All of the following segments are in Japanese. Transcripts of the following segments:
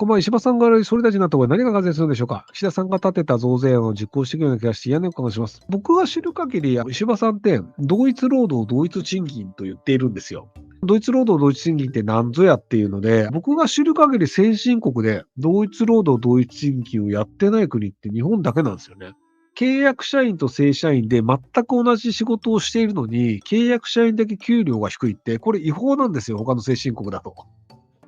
こんばんは、石破さんが総理大臣になった場合何が改善するんでしょうか。岸田さんが立てた増税案を実行していくような気がして嫌な予感がします。僕が知る限り、石破さんって同一労働同一賃金と言っているんですよ。同一労働同一賃金って何ぞやっていうので、僕が知る限り先進国で同一労働同一賃金をやってない国って日本だけなんですよね。契約社員と正社員で全く同じ仕事をしているのに、契約社員だけ給料が低いって、これ違法なんですよ、他の先進国だと。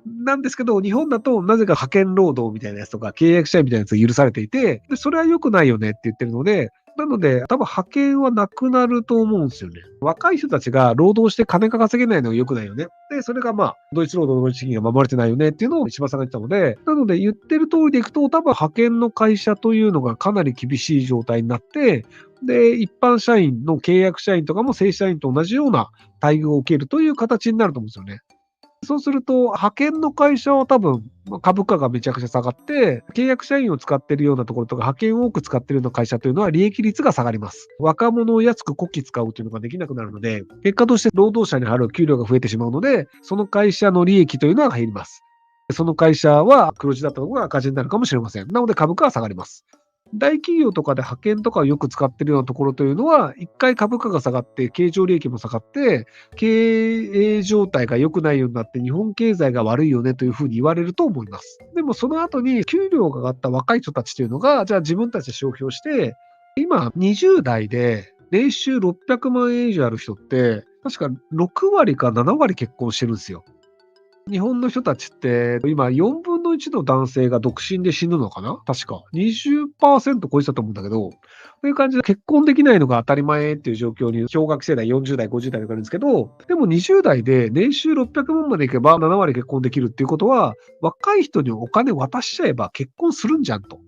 なんですけど、日本だとなぜか派遣労働みたいなやつとか、契約社員みたいなやつが許されていて、でそれは良くないよねって言ってるので、なので、多分派遣はなくなると思うんですよね。若い人たちが労働して金が稼げないのが良くないよね。で、それが同一労働同一賃金が守れてないよねっていうのを石破さんが言ってたので、なので言ってる通りでいくと、多分派遣の会社というのがかなり厳しい状態になって、で、一般社員の契約社員とかも正社員と同じような待遇を受けるという形になると思うんですよね。そうすると、派遣の会社は多分、株価がめちゃくちゃ下がって、契約社員を使っているようなところとか、派遣を多く使っているような会社というのは利益率が下がります。若者を安くこき使うというのができなくなるので、結果として労働者に払う給料が増えてしまうので、その会社の利益というのは減ります。その会社は黒字だったのが赤字になるかもしれません。なので株価は下がります。大企業とかで派遣とかをよく使っているようなところというのは、一回株価が下がって、経常利益も下がって、経営状態が良くないようになって、日本経済が悪いよねというふうに言われると思います。でもその後に、給料が上がった若い人たちというのが、じゃあ自分たちで消費をして、今、20代で年収600万円以上ある人って、確か6割か7割結婚してるんですよ。日本の人たちって、今4分の1の男性が独身で死ぬのかな確か。20%超えてたと思うんだけど、そういう感じで結婚できないのが当たり前っていう状況に、小学生代、40代、50代とかあるんですけど、でも20代で年収600万までいけば7割結婚できるっていうことは、若い人にお金渡しちゃえば結婚するんじゃんと。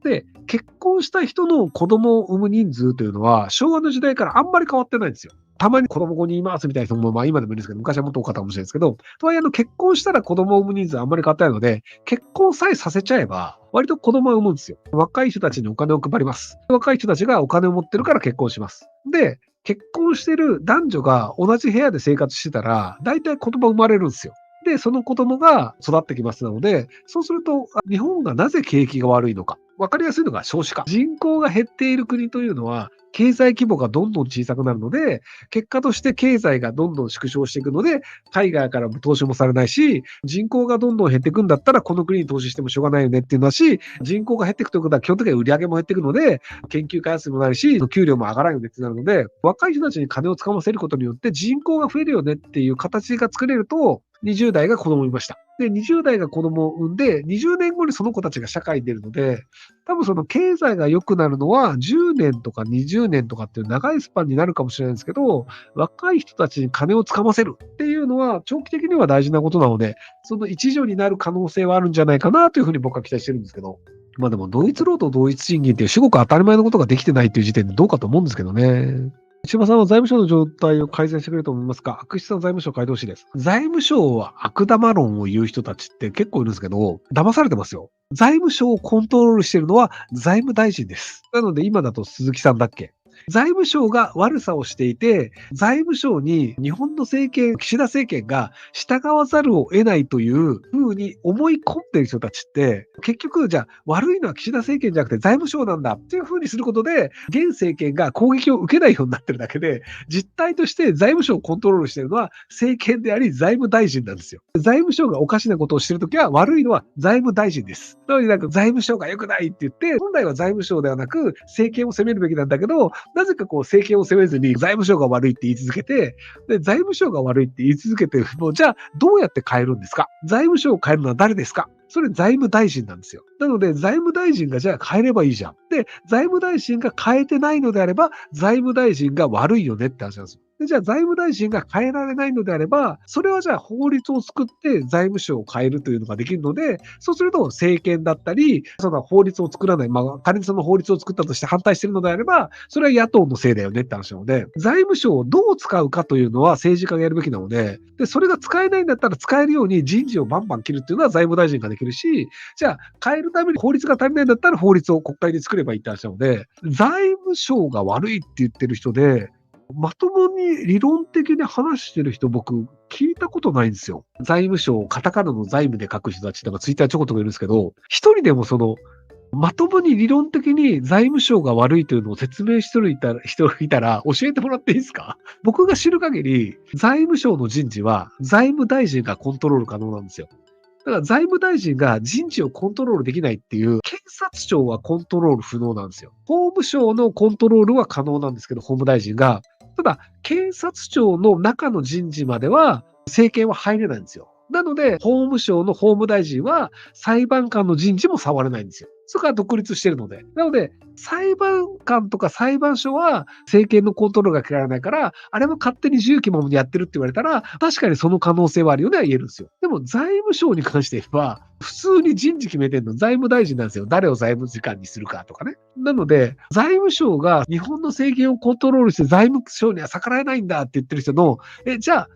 で、結婚した人の子供を産む人数というのは、昭和の時代からあんまり変わってないんですよ。たまに子供5人いますみたいな人も、今でもいるんですけど、昔はもっと多かったかもしれないですけど、とはいえ結婚したら子供を産む人数あんまり変わってないので、結婚さえさせちゃえば、割と子供は産むんですよ。若い人たちにお金を配ります。若い人たちがお金を持ってるから結婚します。で、結婚してる男女が同じ部屋で生活してたら、大体子供生まれるんですよ。で、その子供が育ってきますので、そうすると、日本がなぜ景気が悪いのか。わかりやすいのが少子化。人口が減っている国というのは、経済規模がどんどん小さくなるので、結果として経済がどんどん縮小していくので、海外からも投資もされないし、人口がどんどん減っていくんだったら、この国に投資してもしょうがないよねっていうのだし、人口が減っていくということは基本的には売り上げも減っていくので、研究開発もないし、給料も上がらないよねってなるので、若い人たちに金を使わせることによって人口が増えるよねっていう形が作れると、20代が子供を産みました。で、20代が子供を産んで、20年後にその子たちが社会に出るので、多分その経済が良くなるのは10年とか20年とかっていう長いスパンになるかもしれないんですけど、若い人たちに金をつかませるっていうのは長期的には大事なことなので、その一助になる可能性はあるんじゃないかなというふうに僕は期待してるんですけど。でも同一労働同一賃金っていう至極当たり前のことができてないっていう時点でどうかと思うんですけどね。石破さんは財務省の状態を改善してくれると思いますか？悪質な財務省を変えてほしいです。財務省は悪玉論を言う人たちって結構いるんですけど、騙されてますよ。財務省をコントロールしているのは財務大臣です。なので今だと鈴木さんだっけ？財務省が悪さをしていて、財務省に日本の政権、岸田政権が従わざるを得ないというふうに思い込んでいる人たちって、結局じゃあ悪いのは岸田政権じゃなくて財務省なんだっていうふうにすることで、現政権が攻撃を受けないようになってるだけで、実態として財務省をコントロールしているのは政権であり財務大臣なんですよ。財務省がおかしなことをしているときは悪いのは財務大臣です。なのに財務省が良くないって言って、本来は財務省ではなく政権を責めるべきなんだけど、なぜか政権を責めずに財務省が悪いって言い続けて、で、財務省が悪いって言い続けて、もうじゃあどうやって変えるんですか？財務省を変えるのは誰ですか？それ財務大臣なんですよ。なので、財務大臣がじゃあ変えればいいじゃん。で、財務大臣が変えてないのであれば、財務大臣が悪いよねって話なんですよ。で、じゃあ財務大臣が変えられないのであれば、それはじゃあ法律を作って財務省を変えるというのができるので、そうすると政権だったり、その法律を作らない、仮にその法律を作ったとして反対しているのであれば、それは野党のせいだよねって話なので、財務省をどう使うかというのは政治家がやるべきなので、で、それが使えないんだったら使えるように人事をバンバン切るっていうのは財務大臣ができるし、じゃあ変えるために法律が足りないんだったら法律を国会で作ればいいって話なので、財務省が悪いって言ってる人で、まともに理論的に話してる人、僕、聞いたことないんですよ。財務省、カタカナの財務で書く人たちとかツイッターちょこちょこいるんですけど、一人でもまともに理論的に財務省が悪いというのを説明してる人がいたら教えてもらっていいですか？僕が知る限り、財務省の人事は財務大臣がコントロール可能なんですよ。だから財務大臣が人事をコントロールできないっていう、検察庁はコントロール不能なんですよ。法務省のコントロールは可能なんですけど、法務大臣が。ただ、検察庁の中の人事までは、政権は入れないんですよ。なので、法務省の法務大臣は、裁判官の人事も触れないんですよ。そこは独立してるので。なので、裁判官とか裁判所は政権のコントロールが切られないから、あれも勝手に自由気ままにやってるって言われたら、確かにその可能性はあるよねは言えるんですよ。でも財務省に関して言えば、普通に人事決めてるの財務大臣なんですよ。誰を財務次官にするかとかね。なので、財務省が日本の政権をコントロールして財務省には逆らえないんだって言ってる人の、じゃあ、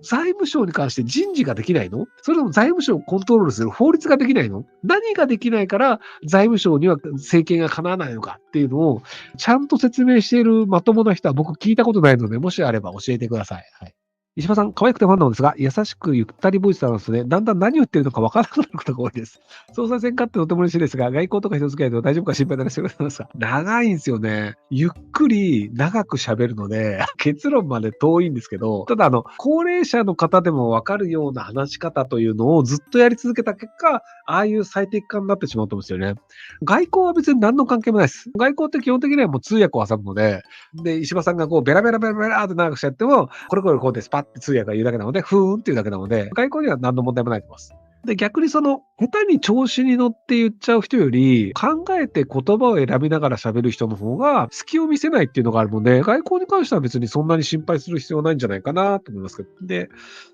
財務省に関して人事ができないの？それとも財務省をコントロールする法律ができないの？何ができないから財務省には政権がかなわないのかっていうのをちゃんと説明しているまともな人は僕聞いたことないので、もしあれば教えてください。はい。石破さん、可愛くてファンなんですが、優しくゆったりボイスなんですね。だんだん何を言ってるのかわからなくなることが多いです。総裁選勝ってとても嬉しいですが、外交とか人付き合いでは大丈夫か心配になりますが、長いんですよね。ゆっくり長く喋るので、結論まで遠いんですけど、ただ高齢者の方でもわかるような話し方というのをずっとやり続けた結果、ああいう最適化になってしまうと思うんですよね。外交は別に何の関係もないです。外交って基本的にはもう通訳を挟むので、で、石破さんがこうベラベラベラベラって長くしちゃっても、これこれこうです、パッて通訳が言うだけなので、ふーんっていうだけなので、外交には何の問題もないと思います。で、逆に下手に調子に乗って言っちゃう人より、考えて言葉を選びながら喋る人の方が、隙を見せないっていうのがあるので、外交に関しては別にそんなに心配する必要はないんじゃないかなと思いますけど。で、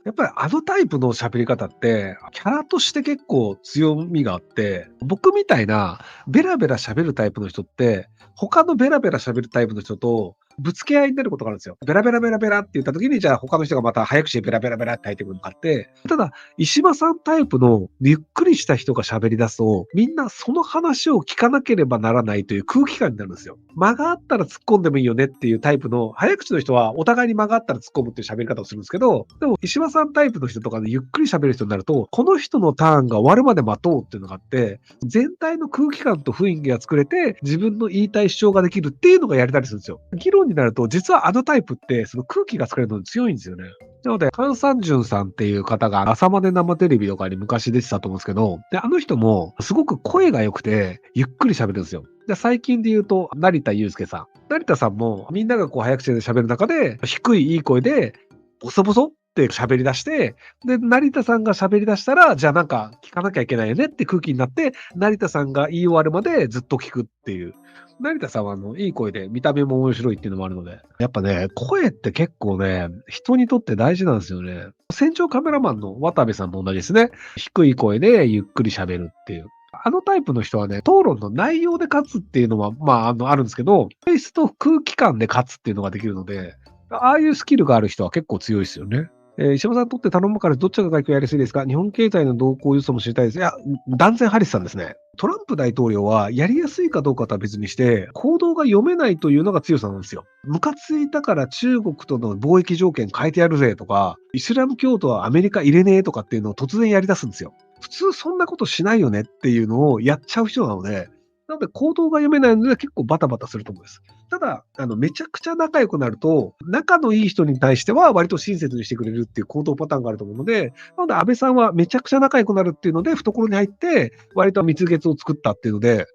やっぱりあのタイプの喋り方って、キャラとして結構強みがあって、僕みたいなベラベラ喋るタイプの人って、他のベラベラ喋るタイプの人と、ぶつけ合いになることがあるんですよ。ベラベラベラベラって言った時に、じゃあ他の人がまた早口でベラベラベラって入ってくるのがあって、ただ、石破さんタイプのゆっくりした人が喋り出すと、みんなその話を聞かなければならないという空気感になるんですよ。間があったら突っ込んでもいいよねっていうタイプの、早口の人はお互いに間があったら突っ込むっていう喋り方をするんですけど、でも石破さんタイプの人とかでゆっくり喋る人になると、この人のターンが終わるまで待とうっていうのがあって、全体の空気感と雰囲気が作れて、自分の言いたい主張ができるっていうのがやれたりするんですよ。議論になると、実はあのタイプって、その空気が作れるのに強いんですよね。なので、菅三淳さんっていう方が朝まで生テレビとかに昔出てたと思うんですけど、で、あの人もすごく声が良くて、ゆっくり喋るんですよ。で、最近で言うと、成田悠介さん。成田さんもみんながこう早口で喋る中で、低いいい声で、ボソボソって喋り出して、で、成田さんが喋り出したら、じゃあなんか聞かなきゃいけないよねって空気になって、成田さんが言い終わるまでずっと聞くっていう。成田さんはいい声で見た目も面白いっていうのもあるので。やっぱね、声って結構ね、人にとって大事なんですよね。戦場カメラマンの渡部さんも同じですね。低い声でゆっくり喋るっていう。あのタイプの人はね、討論の内容で勝つっていうのは、あるんですけど、フェイスと空気感で勝つっていうのができるので、ああいうスキルがある人は結構強いですよね。石破さんにとって頼むからどっちが外交やりやすいですか？日本経済の動向予想も知りたいです。いや、断然ハリスさんですね。トランプ大統領はやりやすいかどうかとは別にして、行動が読めないというのが強さなんですよ。ムカついたから中国との貿易条件変えてやるぜとか、イスラム教徒はアメリカ入れねえとかっていうのを突然やり出すんですよ。普通そんなことしないよねっていうのをやっちゃう人なので、なので行動が読めないので結構バタバタすると思うんです。ただ、めちゃくちゃ仲良くなると、仲のいい人に対しては割と親切にしてくれるっていう行動パターンがあると思うので、なので安倍さんはめちゃくちゃ仲良くなるっていうので、懐に入って、割と蜜月を作ったっていうので、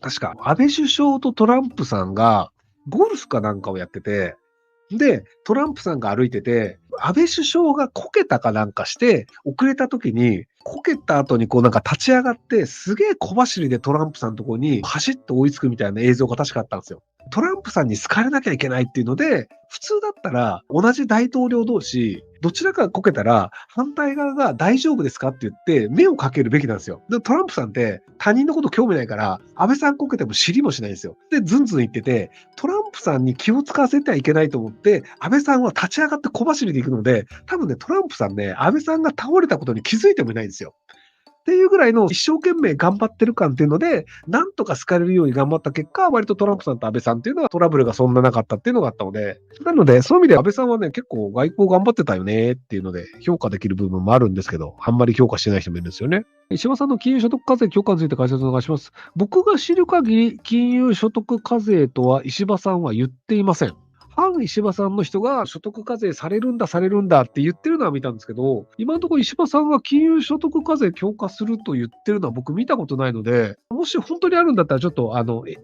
確か安倍首相とトランプさんがゴルフかなんかをやってて、で、トランプさんが歩いてて、安倍首相がこけたかなんかして、遅れた時に、こけた後にこうなんか立ち上がって、すげえ小走りでトランプさんのところに走って追いつくみたいな映像が確かあったんですよ。トランプさんに好かれなきゃいけないっていうので、普通だったら同じ大統領同士、どちらかがこけたら反対側が大丈夫ですかって言って目をかけるべきなんですよ。で、トランプさんって他人のこと興味ないから、安倍さんこけても知りもしないんですよ。で、ずんずん言ってて、トランプさんに気を使わせてはいけないと思って、安倍さんは立ち上がって小走りで行くので、多分ね、トランプさんね、安倍さんが倒れたことに気づいてもいないんですよ。っていうぐらいの一生懸命頑張ってる感っていうので、なんとか好かれるように頑張った結果、割とトランプさんと安倍さんっていうのはトラブルがそんななかったっていうのがあったので、なので、そういう意味で安倍さんはね、結構外交頑張ってたよねっていうので、評価できる部分もあるんですけど、あんまり評価してない人もいるんですよね。石破さんの金融所得課税強化について解説お願いします。僕が知る限り、金融所得課税とは石破さんは言っていません。反石破さんの人が所得課税されるんだ、されるんだって言ってるのは見たんですけど、今のところ石破さんが金融所得課税強化すると言ってるのは僕見たことないので、もし本当にあるんだったらちょっと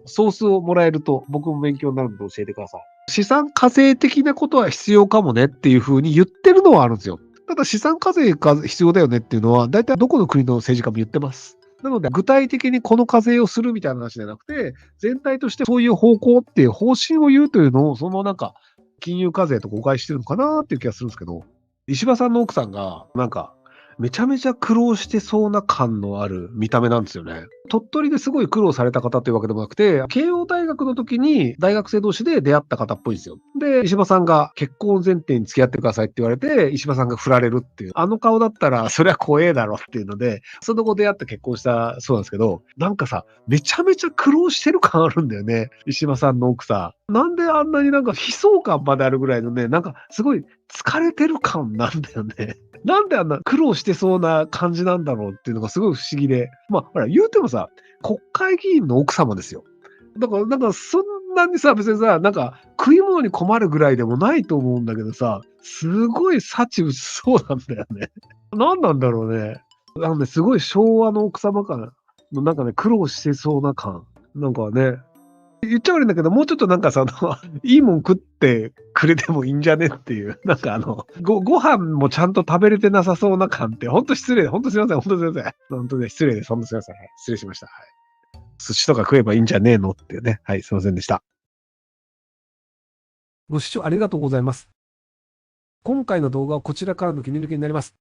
ソースをもらえると僕も勉強になるので教えてください。資産課税的なことは必要かもねっていうふうに言ってるのはあるんですよ。ただ資産課税が必要だよねっていうのは、大体どこの国の政治家も言ってます。なので、具体的にこの課税をするみたいな話じゃなくて、全体としてそういう方向っていう方針を言うというのを、そのなんか、金融課税と誤解してるのかなっていう気がするんですけど、石破さんの奥さんが、なんか、めちゃめちゃ苦労してそうな感のある見た目なんですよね。鳥取ですごい苦労された方というわけでもなくて、慶応大学の時に大学生同士で出会った方っぽいんですよ。で、石破さんが結婚前提に付き合ってくださいって言われて、石破さんが振られるっていう、あの顔だったらそりゃ怖えだろっていうので、その後出会って結婚したそうなんですけど、なんかさ、めちゃめちゃ苦労してる感あるんだよね。石破さんの奥さん。なんであんなになんか悲壮感まであるぐらいのね、なんかすごい疲れてる感なんだよね。なんであんな苦労してそうな感じなんだろうっていうのがすごい不思議で。まあ、ほら、言うてもさ、国会議員の奥様ですよ。だから、なんかそんなにさ、別にさ、なんか食い物に困るぐらいでもないと思うんだけどさ、すごい幸薄そうなんだよね。何なんだろうね。すごい昭和の奥様感のなんかね、苦労してそうな感。なんかね、言っちゃ悪いんだけど、もうちょっとなんかさ、いいもん食ってくれてもいいんじゃねっていう、なんかご飯もちゃんと食べれてなさそうな感って、ほんと失礼、ほんとすいません、ほんとすいません。ほんとね、失礼です。ほんとすいません。はい、失礼しました。はい。寿司とか食えばいいんじゃねえのっていうね。はい、すいませんでした。ご視聴ありがとうございます。今回の動画はこちらからの切り抜きになります。